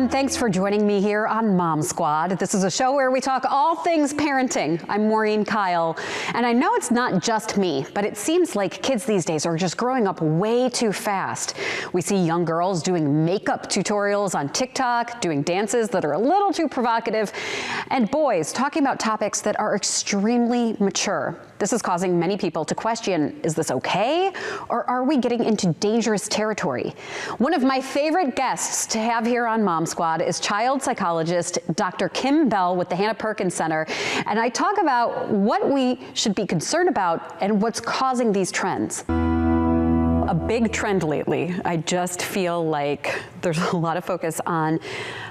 everyone. Thanks for joining me here on Mom Squad. This is a show where we talk all things parenting. I'm Maureen Kyle, and I know it's not just me, but it seems like kids these days are just growing up way too fast. We see young girls doing makeup tutorials on TikTok, doing dances that are a little too provocative, and boys talking about topics that are extremely mature. This is causing many people to question, is this okay? Or are we getting into dangerous territory? One of my favorite guests to have here on Mom Squad is child psychologist Dr. Kim Bell with the Hanna Perkins Center. And I talk about what we should be concerned about and what's causing these trends. A big trend lately, I just feel like there's a lot of focus on,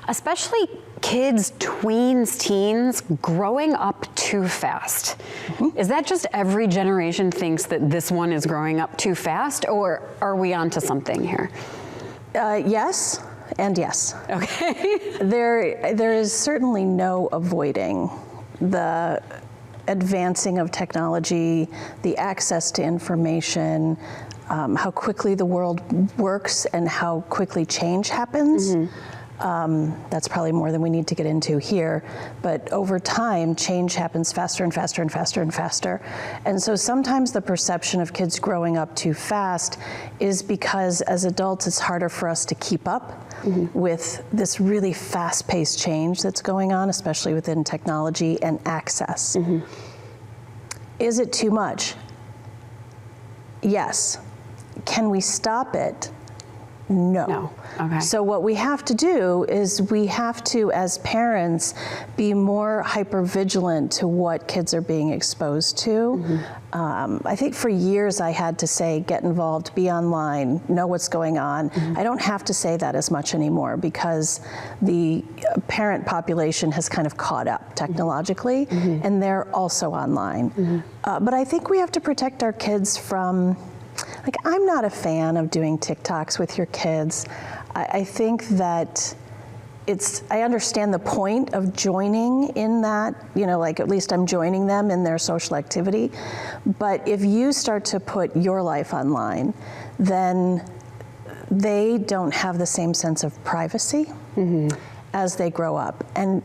especially kids, tweens, teens, growing up too fast. Is that just every generation thinks that this one is growing up too fast, or are we onto something here? Yes and yes. Okay. There is certainly no avoiding the advancing of technology, the access to information, how quickly the world works and how quickly change happens. That's probably more than we need to get into here, but over time, change happens faster and faster and faster and faster. And so sometimes the perception of kids growing up too fast is because as adults, it's harder for us to keep up with this really fast-paced change that's going on, especially within technology and access. Is it too much? Yes. Can we stop it? No. Okay. So what we have to do is we have to, as parents, be more hypervigilant to what kids are being exposed to. I think for years I had to say, get involved, be online, know what's going on. I don't have to say that as much anymore because the parent population has kind of caught up technologically, and they're also online. But I think we have to protect our kids from, like, I'm not a fan of doing TikToks with your kids. I think that I understand the point of joining in that, you know, like at least I'm joining them in their social activity. But if you start to put your life online, then they don't have the same sense of privacy as they grow up. And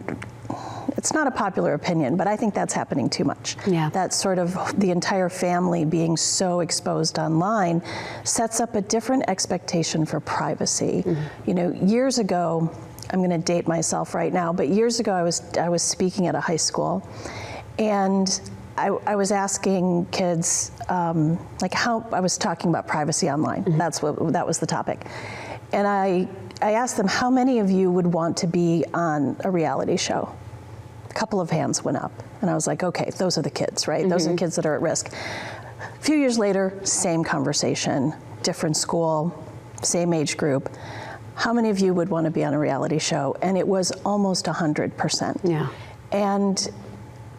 it's not a popular opinion, but I think that's happening too much. Yeah. That sort of the entire family being so exposed online sets up a different expectation for privacy. You know, years ago, I'm going to date myself right now, but years ago I was speaking at a high school, and I was asking kids, like how I was talking about privacy online. That was the topic, and I asked them, how many of you would want to be on a reality show? A couple of hands went up, and I was like, okay, those are the kids, right? Those are the kids that are at risk. A few years later, same conversation, different school, same age group. How many of you would want to be on a reality show? And it was almost 100%. Yeah. And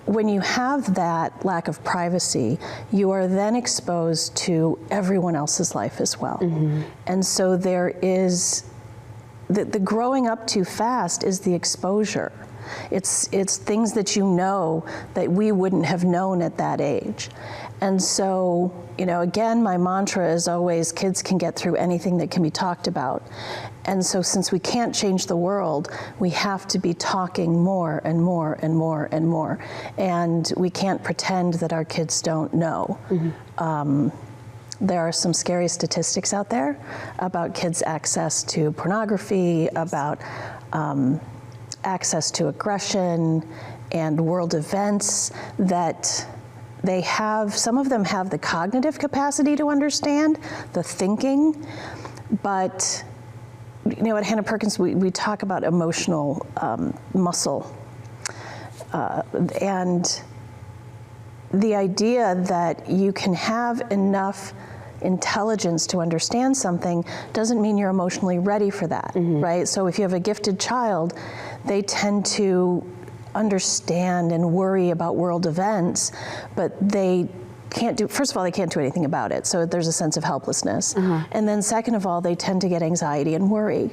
when you have that lack of privacy, you are then exposed to everyone else's life as well. And so there is, the growing up too fast is the exposure. It's things that you know that we wouldn't have known at that age. And so, you know, again, my mantra is always, kids can get through anything that can be talked about. And so since we can't change the world, we have to be talking more and more and more and more. And we can't pretend that our kids don't know. There are some scary statistics out there about kids' access to pornography, about access to aggression and world events that they have. Some of them have the cognitive capacity to understand, the thinking, but you know, at Hanna Perkins, we talk about emotional muscle. And the idea that you can have enough intelligence to understand something doesn't mean you're emotionally ready for that, right? So if you have a gifted child, they tend to understand and worry about world events, but they can't do, first of all, they can't do anything about it. So there's a sense of helplessness. And then second of all, they tend to get anxiety and worry.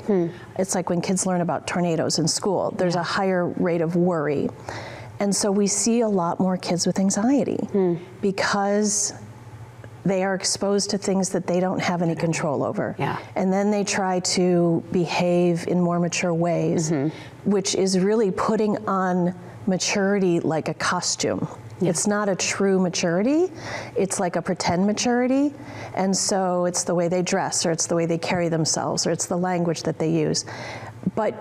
It's like when kids learn about tornadoes in school, there's a higher rate of worry. And so we see a lot more kids with anxiety because they are exposed to things that they don't have any control over. Yeah. And then they try to behave in more mature ways, which is really putting on maturity like a costume. Yeah. It's not a true maturity. It's like a pretend maturity. And so it's the way they dress, or it's the way they carry themselves, or it's the language that they use. But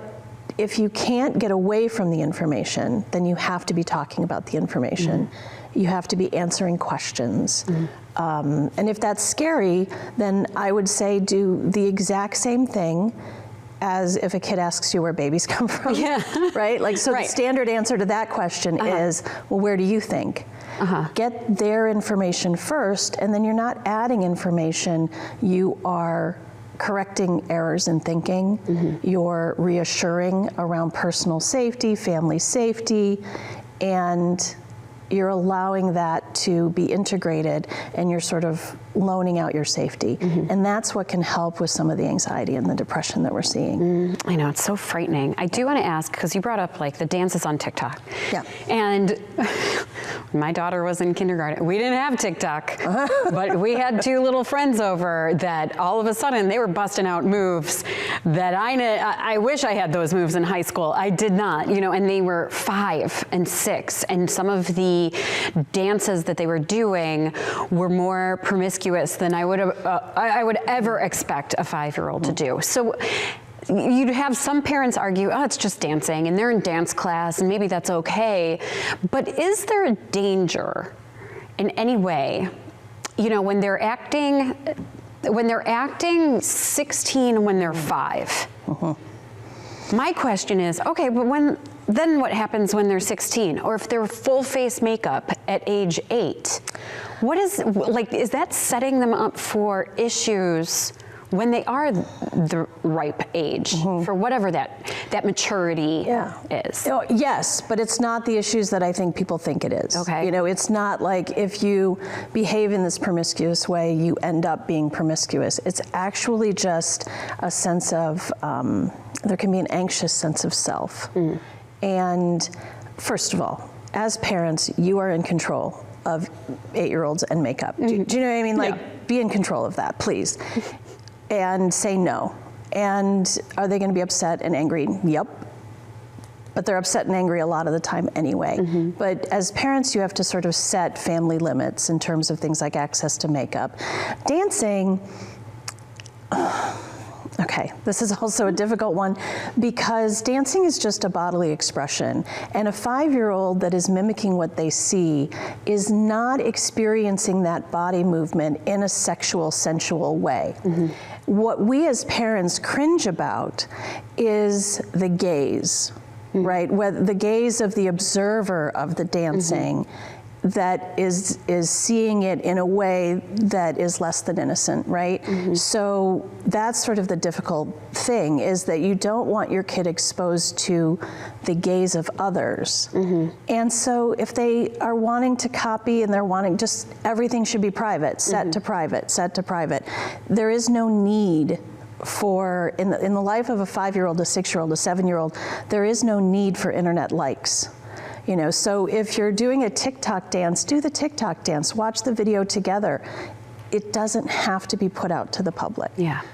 if you can't get away from the information, then you have to be talking about the information. You have to be answering questions. And if that's scary, then I would say do the exact same thing as if a kid asks you where babies come from, right? Like, so the standard answer to that question is, well, where do you think? Get their information first, and then you're not adding information, you are correcting errors in thinking, you're reassuring around personal safety, family safety, and you're allowing that to be integrated, and you're sort of loaning out your safety. And that's what can help with some of the anxiety and the depression that we're seeing. I know, it's so frightening. I do want to ask, because you brought up like the dances on TikTok. Yeah. And my daughter was in kindergarten. We didn't have TikTok, but we had two little friends over that all of a sudden they were busting out moves that I wish I had those moves in high school. I did not, you know, and they were 5 and 6, and some of the dances that they were doing were more promiscuous than I would ever expect a 5-year-old to do. So you'd have some parents argue, oh, it's just dancing, and they're in dance class, and maybe that's okay. But is there a danger in any way, you know, when they're acting 16 when they're 5? My question is, okay, but then what happens when they're 16? Or if they're full face makeup at age 8? What is, like, is that setting them up for issues when they are the ripe age for whatever that maturity is? Oh, yes, but it's not the issues that I think people think it is. Okay. You know, it's not like if you behave in this promiscuous way, you end up being promiscuous. It's actually just a sense of, there can be an anxious sense of self. And first of all, as parents, you are in control of 8-year-olds and makeup. Do you know what I mean? Like, be in control of that, please. And say no. And are they going to be upset and angry? Yep. But they're upset and angry a lot of the time anyway. But as parents, you have to sort of set family limits in terms of things like access to makeup. Dancing, okay, this is also a difficult one, because dancing is just a bodily expression, and a 5-year-old that is mimicking what they see is not experiencing that body movement in a sexual, sensual way. What we as parents cringe about is the gaze, right? The gaze of the observer of the dancing that is seeing it in a way that is less than innocent, right? So that's sort of the difficult thing, is that you don't want your kid exposed to the gaze of others. And so if they are wanting to copy and they're wanting, just everything should be private, set to private, set to private. There is no need for, in the life of a 5-year-old, a 6-year-old, a 7-year-old, there is no need for internet likes. You know, so if you're doing a TikTok dance, do the TikTok dance, watch the video together. It doesn't have to be put out to the public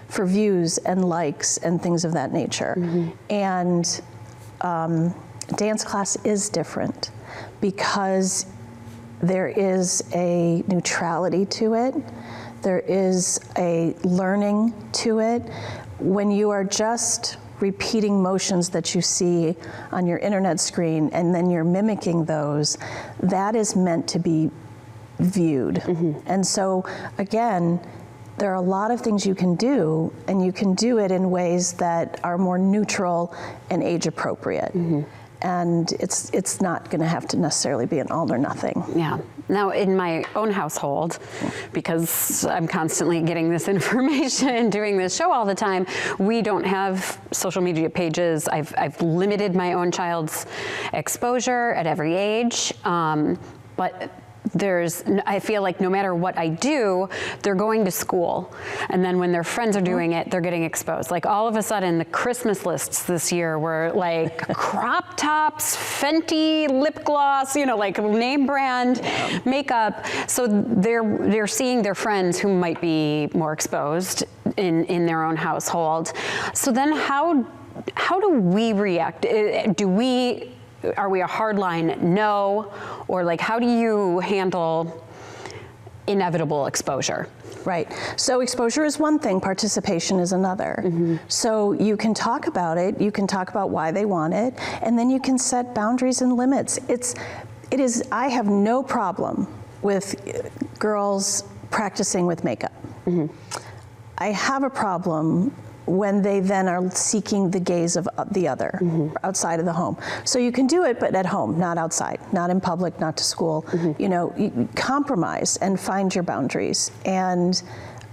for views and likes and things of that nature. And dance class is different because there is a neutrality to it. There is a learning to it. When you are just repeating motions that you see on your internet screen and then you're mimicking those, that is meant to be viewed. And so again, there are a lot of things you can do, and you can do it in ways that are more neutral and age appropriate. And it's not going to have to necessarily be an all or nothing. Yeah. Now, in my own household, because I'm constantly getting this information and doing this show all the time, we don't have social media pages. I've limited my own child's exposure at every age. But I feel like no matter what I do, they're going to school. And then when their friends are doing it, they're getting exposed. Like all of a sudden, the Christmas lists this year were like crop tops, Fenty lip gloss, you know, like name brand makeup. So they're seeing their friends who might be more exposed in their own household. So then how do we react? Are we a hardline no? Or like, how do you handle inevitable exposure? Right. So exposure is one thing, participation is another. So you can talk about it, you can talk about why they want it, and then you can set boundaries and limits. I have no problem with girls practicing with makeup. I have a problem when they then are seeking the gaze of the other outside of the home. So you can do it, but at home, not outside, not in public, not to school. You know, you compromise and find your boundaries and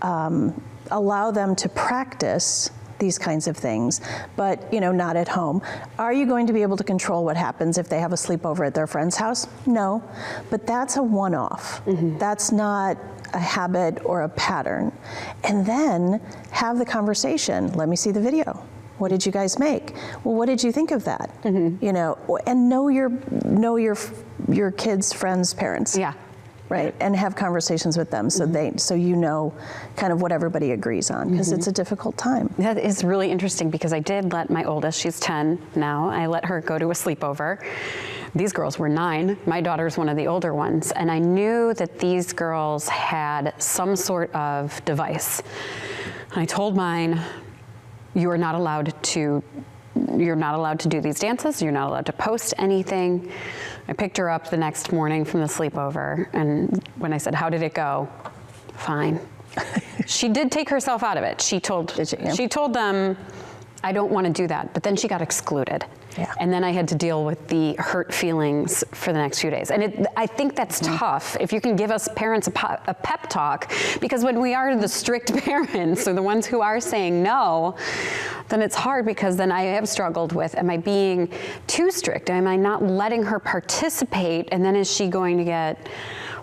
allow them to practice these kinds of things, but you know, not at home. Are you going to be able to control what happens if they have a sleepover at their friend's house? No, but that's a one-off. That's not a habit or a pattern. And then have the conversation. Let me see the video. What did you guys make? Well, what did you think of that? You know, and know your kids' friends' parents. Yeah. Right, and have conversations with them so you know kind of what everybody agrees on, because it's a difficult time. That is really interesting, because I did let my oldest, she's 10 now, I let her go to a sleepover. These girls were 9. My daughter's one of the older ones, and I knew that these girls had some sort of device. I told mine, you're not allowed to do these dances, you're not allowed to post anything. I picked her up the next morning from the sleepover, and when I said, how did it go? Fine. She did take herself out of it. She told them, I don't want to do that, but then she got excluded. Yeah. And then I had to deal with the hurt feelings for the next few days. And I think that's tough, if you can give us parents a pep talk, because when we are the strict parents, or the ones who are saying no, then it's hard, because then I have struggled with, am I being too strict? Am I not letting her participate? And then is she going to get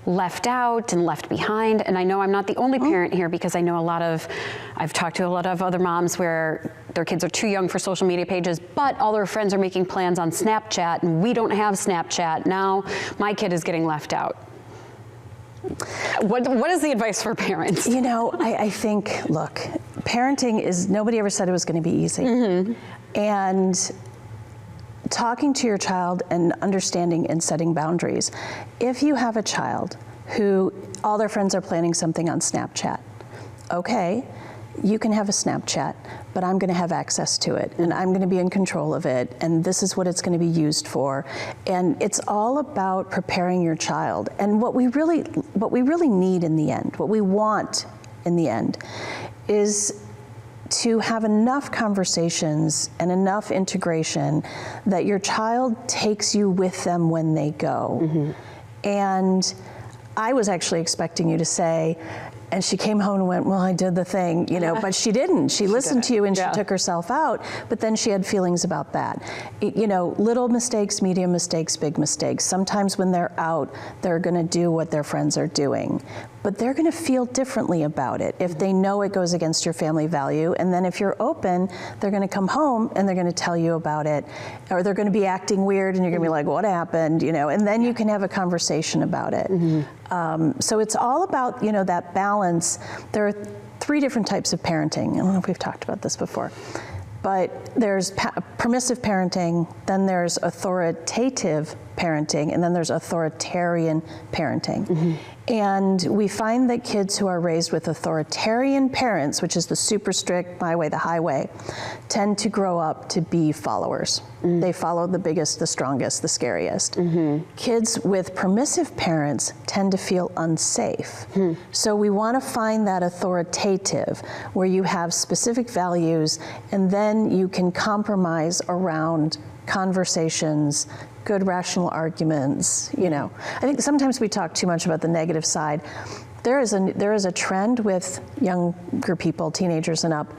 left out and left behind? And I know I'm not the only parent here, because I know I've talked to a lot of other moms where their kids are too young for social media pages, but all their friends are making plans on Snapchat, and we don't have Snapchat. Now my kid is getting left out. What is the advice for parents? You know, I think, look, parenting is, nobody ever said it was going to be easy. And talking to your child and understanding and setting boundaries. If you have a child who all their friends are planning something on Snapchat, okay, you can have a Snapchat, but I'm going to have access to it, and I'm going to be in control of it, and this is what it's going to be used for. And it's all about preparing your child. And what we really need in the end, what we want in the end, is to have enough conversations and enough integration that your child takes you with them when they go. And I was actually expecting you to say, and she came home and went, well, I did the thing, you know, but she didn't. She listened to you and she took herself out, but then she had feelings about that. You know, little mistakes, medium mistakes, big mistakes. Sometimes when they're out, they're gonna do what their friends are doing, but they're gonna feel differently about it if they know it goes against your family value. And then if you're open, they're gonna come home and they're gonna tell you about it, or they're gonna be acting weird and you're gonna be like, what happened, you know, and then you can have a conversation about it. So it's all about, you know, that balance. There are 3 different types of parenting. I don't know if we've talked about this before, but there's permissive parenting, then there's authoritative parenting, and then there's authoritarian parenting. And we find that kids who are raised with authoritarian parents, which is the super strict, my way, the highway, tend to grow up to be followers. They follow the biggest, the strongest, the scariest. Kids with permissive parents tend to feel unsafe. So we want to find that authoritative, where you have specific values, and then you can compromise around conversations, good rational arguments, you know. I think sometimes we talk too much about the negative side. There is a trend with younger people, teenagers and up,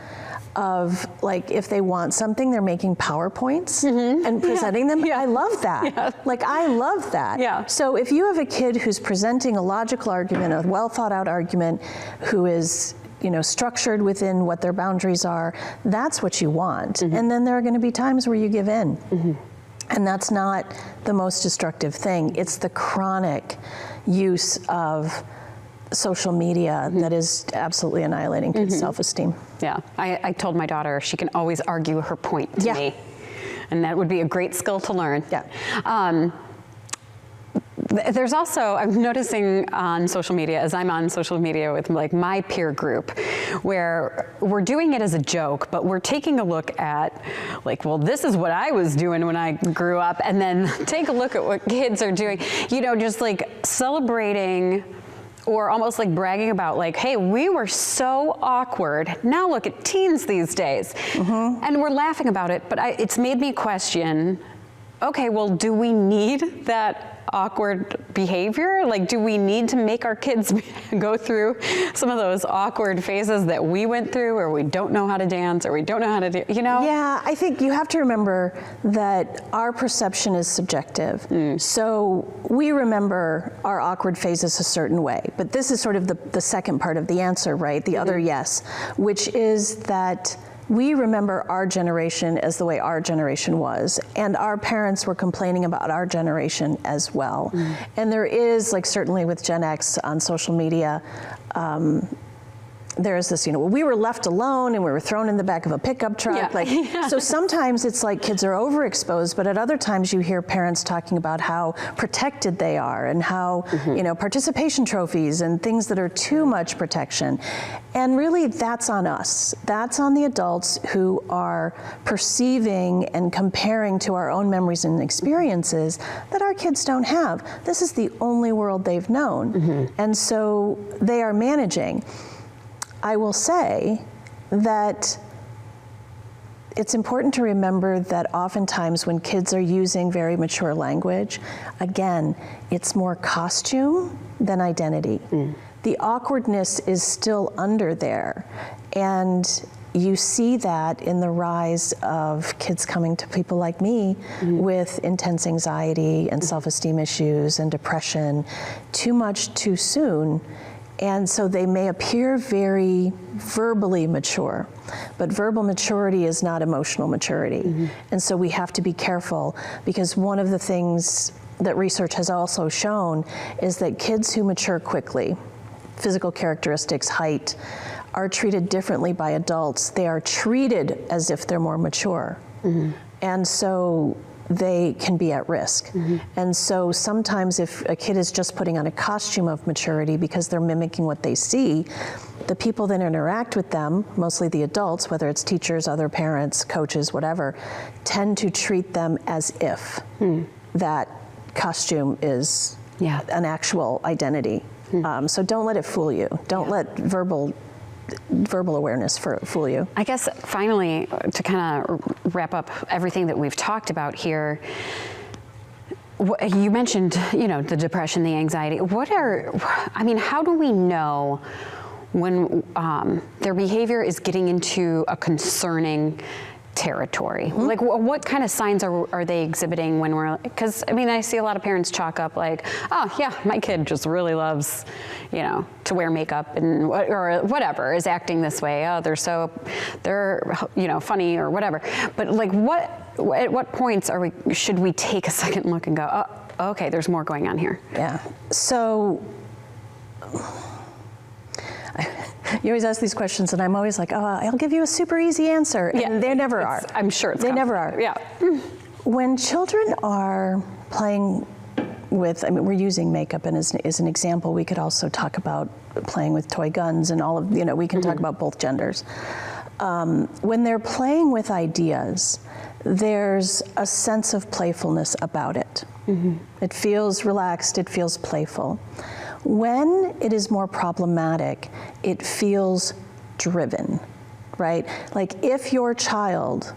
of like if they want something, they're making PowerPoints and presenting them. I love that. Like I love that. So if you have a kid who's presenting a logical argument, a well thought out argument, who is structured within what their boundaries are, that's what you want. And then there are going to be times where you give in. And that's not the most destructive thing. It's the chronic use of social media that is absolutely annihilating kids' self-esteem. Yeah, I told my daughter she can always argue her point to me. And that would be a great skill to learn. There's also, I'm noticing on social media, as I'm on social media with like my peer group, where we're doing it as a joke, but we're taking a look at like, well, this is what I was doing when I grew up, and then take a look at what kids are doing, just like celebrating or almost like bragging about like, hey, we were so awkward. Now look at teens these days. And we're laughing about it, but it's made me question, okay, well, do we need that awkward behavior? Like, do we need to make our kids go through some of those awkward phases that we went through, where we don't know how to dance or we don't know how to do, Yeah, I think you have to remember that our perception is subjective. So we remember our awkward phases a certain way, but this is sort of the second part of the answer, right? The other yes, which is that we remember our generation as the way our generation was, and our parents were complaining about our generation as well. And there is, like certainly with Gen X on social media, there is this, we were left alone and we were thrown in the back of a pickup truck. So sometimes it's like kids are overexposed, but at other times you hear parents talking about how protected they are and how, participation trophies and things that are too much protection. And really that's on us. That's on the adults who are perceiving and comparing to our own memories and experiences that our kids don't have. This is the only world they've known. And so they are managing. I will say that it's important to remember that oftentimes when kids are using very mature language, again, it's more costume than identity. The awkwardness is still under there. And you see that in the rise of kids coming to people like me with intense anxiety and self-esteem issues and depression too much too soon. And so they may appear very verbally mature, but verbal maturity is not emotional maturity. And so we have to be careful, because one of the things that research has also shown is that kids who mature quickly, physical characteristics, height, are treated differently by adults. They are treated as if they're more mature. And so they can be at risk. And so sometimes if a kid is just putting on a costume of maturity because they're mimicking what they see, the people that interact with them, mostly the adults, whether it's teachers, other parents, coaches, whatever, tend to treat them as if that costume is an actual identity. So don't let it fool you. Don't let verbal awareness fool you. I guess finally, to kind of wrap up everything that we've talked about here, you mentioned, the depression, the anxiety. How do we know when their behavior is getting into a concerning territory? Like, what kind of signs are they exhibiting when we're, because I see a lot of parents chalk up like, oh yeah, my kid just really loves, to wear makeup and or whatever, is acting this way. Oh, they're funny or whatever. But like, at what points should we take a second look and go, oh, okay, there's more going on here? Yeah. So you always ask these questions, and I'm always like, oh, I'll give you a super easy answer. And they never are. I'm sure it's They never are. Yeah. When children are playing with, we're using makeup and as an example, we could also talk about playing with toy guns and all of, we can talk about both genders. When they're playing with ideas, there's a sense of playfulness about it. It feels relaxed, it feels playful. When it is more problematic, it feels driven, right? Like if your child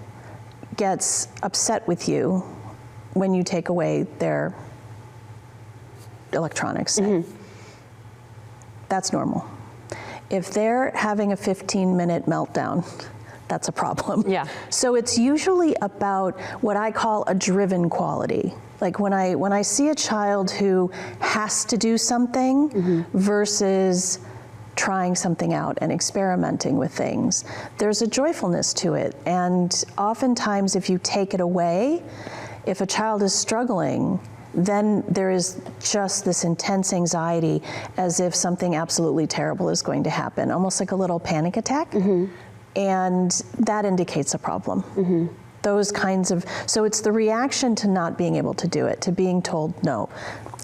gets upset with you when you take away their electronics, that's normal. If they're having a 15-minute meltdown that's a problem. Yeah. So it's usually about what I call a driven quality. Like when I see a child who has to do something versus trying something out and experimenting with things, there's a joyfulness to it. And oftentimes if you take it away, if a child is struggling, then there is just this intense anxiety as if something absolutely terrible is going to happen, almost like a little panic attack. And that indicates a problem. Those kinds of, so it's the reaction to not being able to do it, to being told no.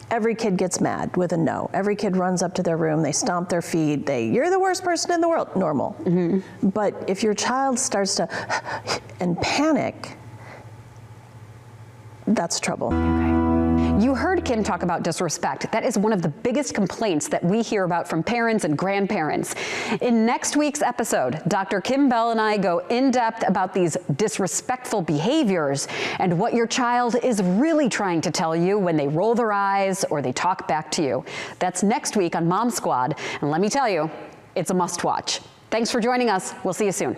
Every kid gets mad with a no. Every kid runs up to their room, they stomp their feet, you're the worst person in the world, normal. But if your child starts to and panic, that's trouble. You heard Kim talk about disrespect. That is one of the biggest complaints that we hear about from parents and grandparents. In next week's episode, Dr. Kim Bell and I go in depth about these disrespectful behaviors and what your child is really trying to tell you when they roll their eyes or they talk back to you. That's next week on Mom Squad. And let me tell you, it's a must watch. Thanks for joining us. We'll see you soon.